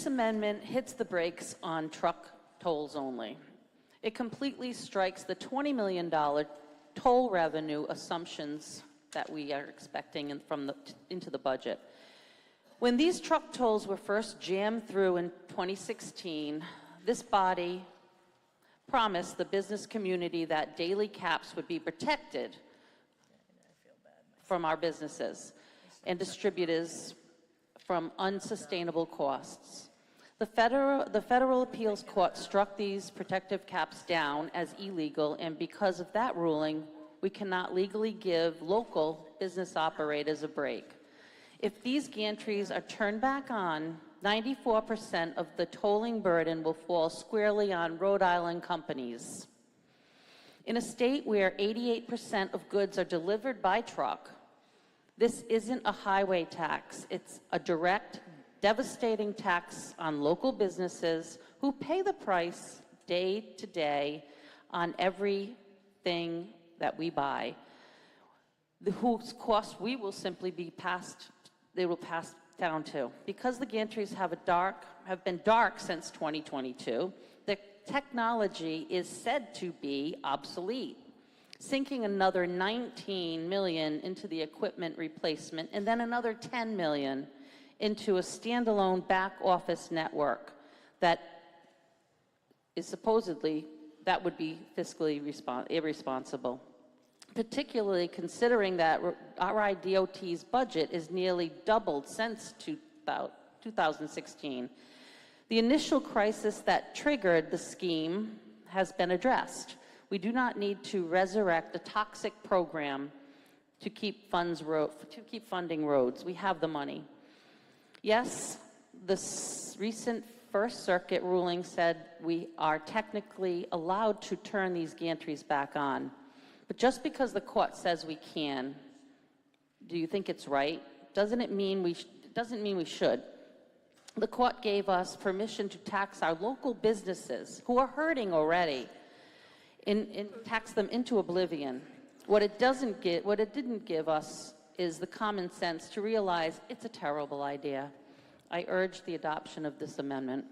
amendment hits the brakes on truck tolls only. It completely strikes the $20 million toll revenue assumptions that we are expecting into the budget. When these truck tolls were first jammed through in 2016, this body promised the business community that daily caps would be protected from our businesses and distributors from unsustainable costs. The federal appeals court struck these protective caps down as illegal, and because of that ruling, we cannot legally give local business operators a break. If these gantries are turned back on, 94% of the tolling burden will fall squarely on Rhode Island companies. In a state where 88% of goods are delivered by truck, this isn't a highway tax. It's a direct, devastating tax on local businesses who pay the price day to day on everything that we buy, whose cost we will simply be passed, they will pass down to. Because the gantries have been dark since 2022, the technology is said to be obsolete, sinking another $19 million into the equipment replacement and then another $10 million into a standalone back office network that is supposedly, that would be fiscally irresponsible, particularly considering that our IDOT's budget is nearly doubled since 2016. The initial crisis that triggered the scheme has been addressed. We do not need to resurrect a toxic program to keep funding roads. We have the money. Yes, the recent First Circuit ruling said we are technically allowed to turn these gantries back on. But just because the court says we can, do you think it's right? Doesn't mean we should. The court gave us permission to tax our local businesses who are hurting already, and tax them into oblivion. What it didn't give us is the common sense to realize it's a terrible idea. I urge the adoption of this amendment.